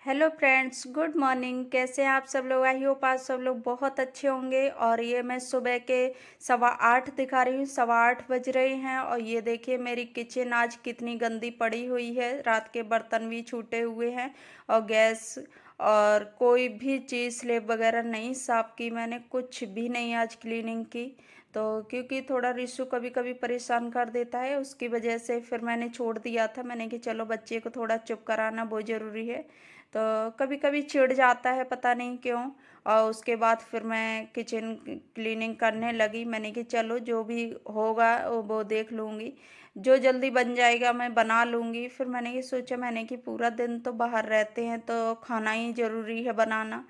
Hello friends, good morning. कैसे हैं आप सब लोग? आई होप आप सब लोग बहुत अच्छे होंगे। और ये मैं सुबह के 8:15 दिखा रही हूँ। 8:15 बज रहे हैं और ये देखिए मेरी किचन आज कितनी गंदी पड़ी हुई है। रात के बर्तन भी छूटे हुए हैं और गैस और कोई भी चीज़ स्लेब वगैरह नहीं साफ़ की मैंने, कुछ भी नहीं आज क्लीनिंग की। तो क्योंकि थोड़ा रिशु कभी कभी परेशान कर देता है, उसकी वजह से फिर मैंने छोड़ दिया था। मैंने कि चलो बच्चे को थोड़ा चुप कराना बहुत ज़रूरी है। तो कभी कभी चिढ़ जाता है, पता नहीं क्यों। और उसके बाद फिर मैं किचन क्लीनिंग करने लगी। मैंने कि चलो जो भी होगा वो देख लूँगी, जो जल्दी बन जाएगा मैं बना लूँगी। फिर मैंने ये सोचा, मैंने कि पूरा दिन तो बाहर रहते हैं तो खाना ही ज़रूरी है बनाना।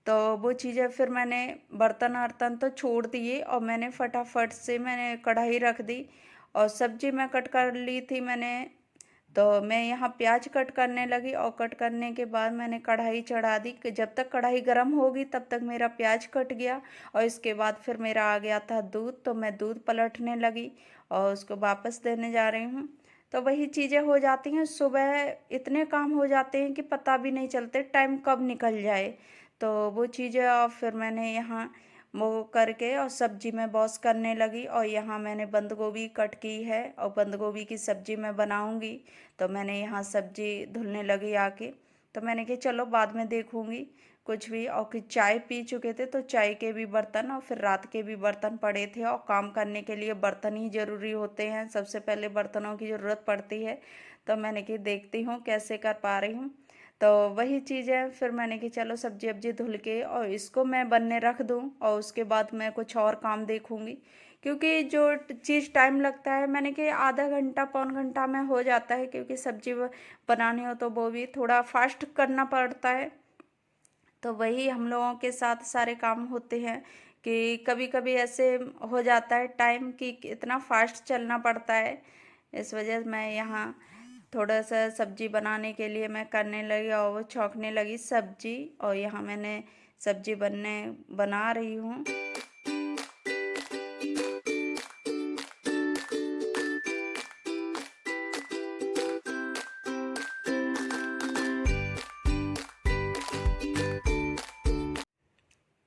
तो वो चीज़ें फिर मैंने बर्तन वर्तन तो छोड़ दिए और मैंने फटाफट से मैंने कढ़ाई रख दी और सब्जी मैं कट कर ली थी मैंने। तो मैं यहाँ प्याज कट करने लगी और कट करने के बाद मैंने कढ़ाई चढ़ा दी कि जब तक कढ़ाई गर्म होगी तब तक मेरा प्याज कट गया। और इसके बाद फिर मेरा आ गया था दूध, तो मैं दूध पलटने लगी और उसको वापस देने जा रही हूँ। तो वही चीज़ें हो जाती हैं, सुबह इतने काम हो जाते हैं कि पता भी नहीं चलते टाइम कब निकल जाए। तो वो चीज़ें और फिर मैंने यहाँ वो करके और सब्जी में बॉस करने लगी। और यहाँ मैंने बंद गोभी कट की है और बंद गोभी की सब्जी मैं बनाऊंगी। तो मैंने यहाँ सब्जी धुलने लगी आके। तो मैंने कि चलो बाद में देखूंगी कुछ भी। और कि चाय पी चुके थे तो चाय के भी बर्तन और फिर रात के भी बर्तन पड़े थे। और काम करने के लिए बर्तन ही ज़रूरी होते हैं, सबसे पहले बर्तनों की ज़रूरत पड़ती है। तो मैंने कि देखती हूँ कैसे कर पा रही हूँ। तो वही चीज़ है, फिर मैंने कि चलो सब्जी वब्जी धुल के और इसको मैं बनने रख दूँ और उसके बाद मैं कुछ और काम देखूँगी। क्योंकि जो चीज़ टाइम लगता है, मैंने कि आधा घंटा पौन घंटा में हो जाता है, क्योंकि सब्जी बनानी हो तो वो भी थोड़ा फास्ट करना पड़ता है। तो वही हम लोगों के साथ सारे काम होते हैं कि कभी कभी ऐसे हो जाता है टाइम कि इतना फास्ट चलना पड़ता है। इस वजह से मैं यहाँ थोड़ा सा सब्जी बनाने के लिए मैं करने लगी और वो छौंकने लगी सब्जी। और यहाँ मैंने सब्जी बना रही हूँ।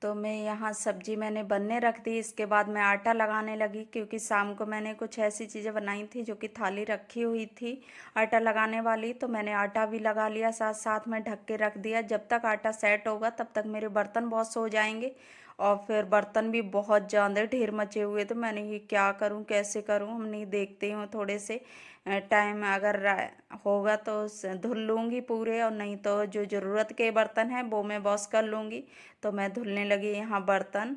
तो मैं यहाँ सब्जी मैंने बनने रख दी। इसके बाद मैं आटा लगाने लगी, क्योंकि शाम को मैंने कुछ ऐसी चीज़ें बनाई थी जो कि थाली रखी हुई थी आटा लगाने वाली। तो मैंने आटा भी लगा लिया, साथ साथ में ढक के रख दिया। जब तक आटा सेट होगा तब तक मेरे बर्तन बहुत हो जाएंगे। और फिर बर्तन भी बहुत ज़्यादा ढेर मचे हुए, तो मैंने ये क्या करूँ कैसे करूँ, हम नहीं देखते हूँ थोड़े से टाइम अगर होगा तो धुल लूँगी पूरे, और नहीं तो जो ज़रूरत के बर्तन हैं वो मैं वॉश कर लूँगी। तो मैं धुलने लगी यहाँ बर्तन।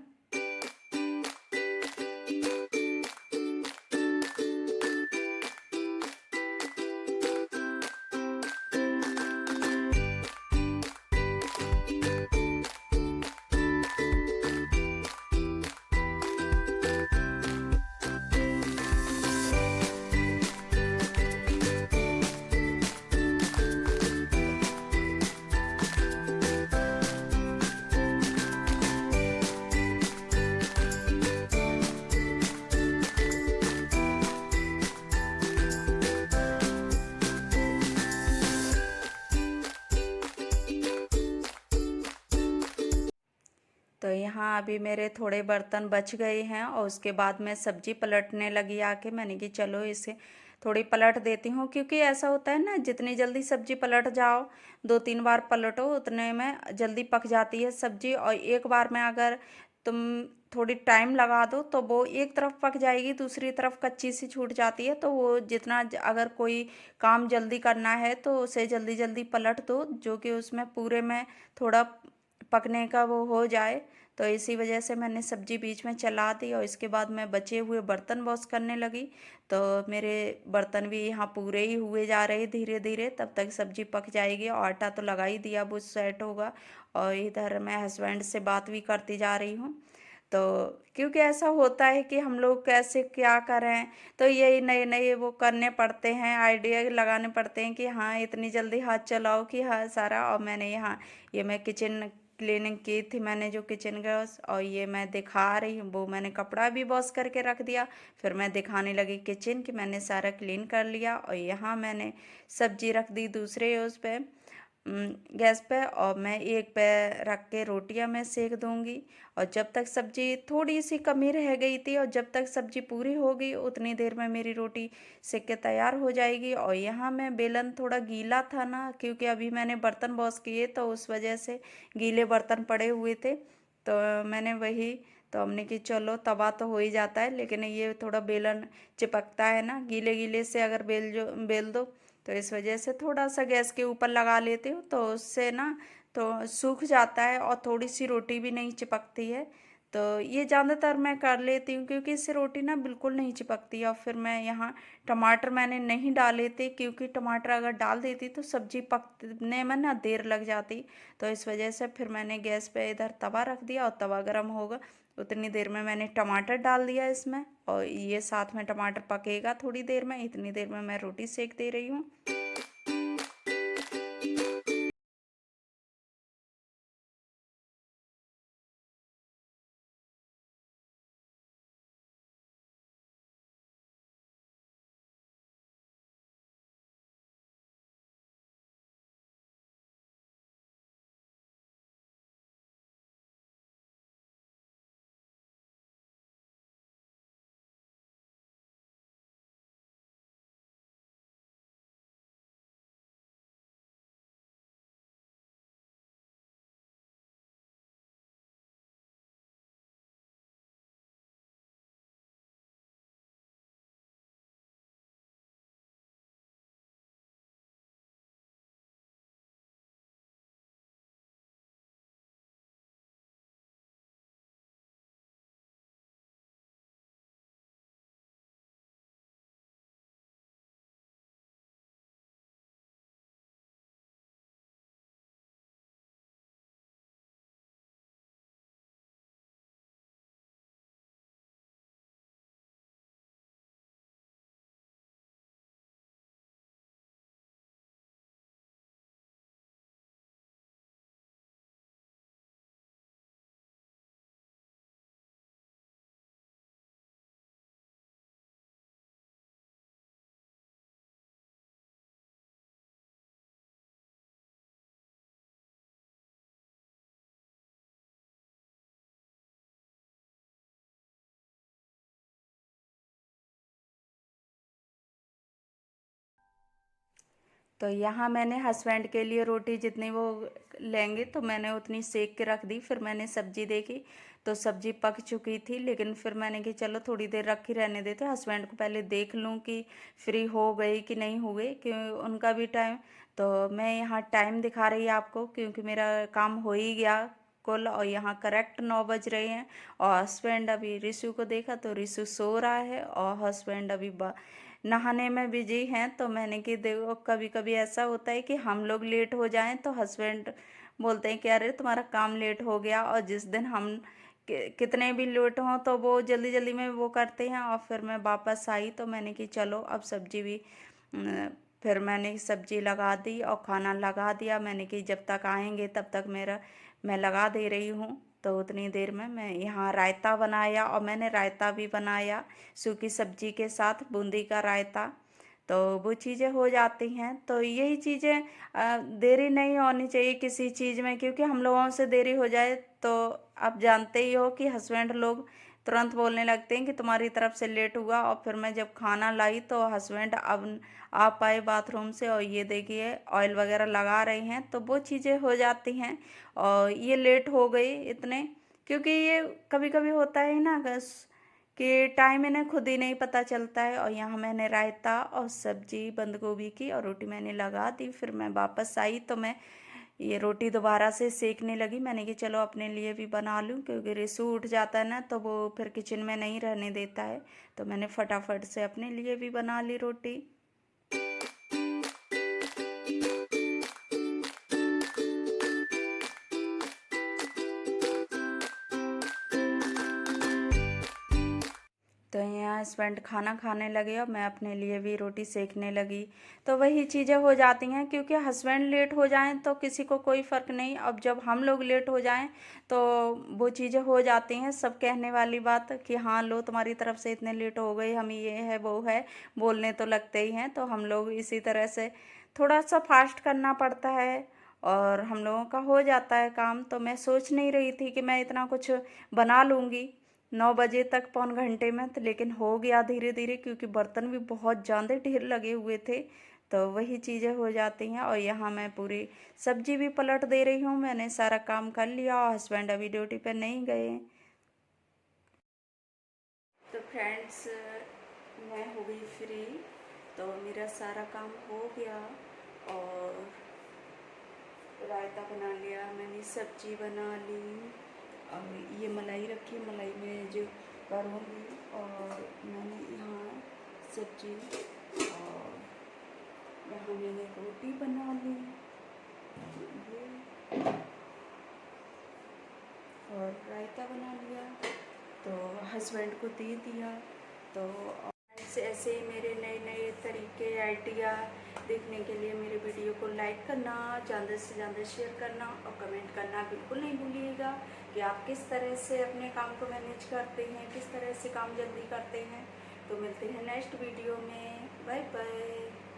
तो यहाँ अभी मेरे थोड़े बर्तन बच गए हैं और उसके बाद मैं सब्जी पलटने लगी आके। मैंने कि चलो इसे थोड़ी पलट देती हूँ, क्योंकि ऐसा होता है ना, जितनी जल्दी सब्जी पलट जाओ, 2-3 बार पलटो उतने में जल्दी पक जाती है सब्जी। और एक बार में अगर तुम थोड़ी टाइम लगा दो तो वो एक तरफ पक जाएगी, दूसरी तरफ कच्ची सी छूट जाती है। तो वो जितना अगर कोई काम जल्दी करना है तो उसे जल्दी जल्दी पलट दो, जो कि उसमें पूरे में थोड़ा पकने का वो हो जाए। तो इसी वजह से मैंने सब्जी बीच में चला दी और इसके बाद मैं बचे हुए बर्तन वॉश करने लगी। तो मेरे बर्तन भी यहाँ पूरे ही हुए जा रहे धीरे धीरे, तब तक सब्जी पक जाएगी और आटा तो लगा ही दिया, वो सेट होगा। और इधर मैं हस्बैंड से बात भी करती जा रही हूँ। तो क्योंकि ऐसा होता है कि हम लोग कैसे क्या करें, तो यही नए नए वो करने पड़ते हैं, आइडिया लगाने पड़ते हैं कि हाँ इतनी जल्दी हाथ चलाओ कि हाँ सारा। और मैंने यहाँ ये मैं किचन क्लीनिंग की थी, मैंने जो किचन का, और ये मैं दिखा रही हूँ वो मैंने कपड़ा भी वॉश करके रख दिया। फिर मैं दिखाने लगी किचन कि मैंने सारा क्लीन कर लिया। और यहाँ मैंने सब्जी रख दी दूसरे उस पे। गैस पे, और मैं एक पे रख के रोटियां मैं सेक दूंगी। और जब तक सब्जी थोड़ी सी कमी रह गई थी और जब तक सब्जी पूरी होगी उतनी देर में मेरी रोटी सेक के तैयार हो जाएगी। और यहाँ मैं बेलन थोड़ा गीला था ना, क्योंकि अभी मैंने बर्तन वॉश किए तो उस वजह से गीले बर्तन पड़े हुए थे, तो मैंने वही, तो हमने कि चलो तवा तो हो ही जाता है, लेकिन ये थोड़ा बेलन चिपकता है ना, गीले गीले से अगर बेल दो, तो इस वजह से थोड़ा सा गैस के ऊपर लगा लेती हूँ, तो उससे ना तो सूख जाता है और थोड़ी सी रोटी भी नहीं चिपकती है। तो ये ज़्यादातर मैं कर लेती हूँ, क्योंकि इससे रोटी ना बिल्कुल नहीं चिपकती। और फिर मैं यहाँ टमाटर मैंने नहीं डाले थे, क्योंकि टमाटर अगर डाल देती तो सब्जी पकने में ना देर लग जाती। तो इस वजह से फिर मैंने गैस पे इधर तवा रख दिया, और तवा गर्म होगा उतनी देर में मैंने टमाटर डाल दिया इसमें, और ये साथ में टमाटर पकेगा थोड़ी देर में, इतनी देर में मैं रोटी सेक दे रही हूँ। तो यहाँ मैंने हस्बैंड के लिए रोटी जितनी वो लेंगे तो मैंने उतनी सेक के रख दी। फिर मैंने सब्जी देखी तो सब्जी पक चुकी थी, लेकिन फिर मैंने कि चलो थोड़ी देर रखी रहने देते, हस्बैंड को पहले देख लूँ कि फ्री हो गई कि नहीं हो गई, क्यों उनका भी टाइम। तो मैं यहाँ टाइम दिखा रही आपको, क्योंकि मेरा काम हो ही गया कुल, और यहाँ करेक्ट 9 बज रहे हैं। और हस्बैंड अभी रिशु को देखा तो रिशु सो रहा है, और हस्बैंड अभी नहाने में बिजी हैं। तो मैंने कि देखो कभी कभी ऐसा होता है कि हम लोग लेट हो जाएं तो हस्बैंड बोलते हैं कि अरे तुम्हारा काम लेट हो गया, और जिस दिन हम कितने भी लेट हों तो वो जल्दी जल्दी में वो करते हैं। और फिर मैं वापस आई तो मैंने कि चलो अब सब्जी भी फिर मैंने सब्जी लगा दी और खाना लगा दिया। मैंने कि जब तक आएंगे तब तक मेरा मैं लगा दे रही हूँ। तो उतनी देर में मैं यहाँ रायता बनाया, और मैंने रायता भी बनाया सूखी सब्जी के साथ, बूंदी का रायता। तो वो चीज़ें हो जाती हैं। तो यही चीज़ें देरी नहीं होनी चाहिए किसी चीज़ में, क्योंकि हम लोगों से देरी हो जाए तो आप जानते ही हो कि हस्बैंड लोग तुरंत बोलने लगते हैं कि तुम्हारी तरफ से लेट हुआ। और फिर मैं जब खाना लाई तो हस्बैंड अब आप आए बाथरूम से, और ये देखिए ऑयल वगैरह लगा रहे हैं, तो वो चीज़ें हो जाती हैं। और ये लेट हो गई इतने, क्योंकि ये कभी कभी होता है ना कि टाइम इन्हें खुद ही नहीं पता चलता है। और यहाँ मैंने रायता और सब्जी बंद गोभी की और रोटी मैंने लगा दी। फिर मैं वापस आई तो मैं ये रोटी दोबारा से सेकने लगी। मैंने कि चलो अपने लिए भी बना लूँ, क्योंकि रिसू उठ जाता है ना तो वो फिर किचन में नहीं रहने देता है। तो मैंने फटाफट से अपने लिए भी बना ली रोटी। तो यहाँ हस्बैंड खाना खाने लगे और मैं अपने लिए भी रोटी सेकने लगी। तो वही चीज़ें हो जाती हैं, क्योंकि हस्बैंड लेट हो जाएं तो किसी को कोई फ़र्क नहीं, अब जब हम लोग लेट हो जाएं तो वो चीज़ें हो जाती हैं। सब कहने वाली बात कि हाँ लो तुम्हारी तरफ से इतने लेट हो गई, हम ये है वो है, बोलने तो लगते ही हैं। तो हम लोग इसी तरह से थोड़ा सा फास्ट करना पड़ता है। और हम लोगों का हो जाता है काम। तो मैं सोच नहीं रही थी कि मैं इतना कुछ बना लूँगी 9 बजे तक, पौन घंटे में, तो लेकिन हो गया धीरे धीरे, क्योंकि बर्तन भी बहुत ज़्यादा ढेर लगे हुए थे। तो वही चीज़ें हो जाती हैं। और यहाँ मैं पूरी सब्जी भी पलट दे रही हूँ। मैंने सारा काम कर लिया और हस्बैंड अभी ड्यूटी पर नहीं गए। तो फ्रेंड्स, मैं हो गई फ्री, तो मेरा सारा काम हो गया और रायता बना लिया मैंने, सब्जी बना ली और ये मलाई रखी, मलाई में जो करूँगी। और मैंने यहाँ सब्जी और यहाँ मैंने रोटी बना ली ये, और रायता बना लिया, तो हस्बैंड को दे दिया। तो ऐसे ही मेरे नए नए तरीके, आइडिया देखने के लिए मेरे वीडियो को लाइक करना, ज़्यादा से ज़्यादा शेयर करना और कमेंट करना बिल्कुल नहीं भूलिएगा कि आप किस तरह से अपने काम को मैनेज करते हैं, किस तरह से काम जल्दी करते हैं। तो मिलते हैं नेक्स्ट वीडियो में। Bye bye.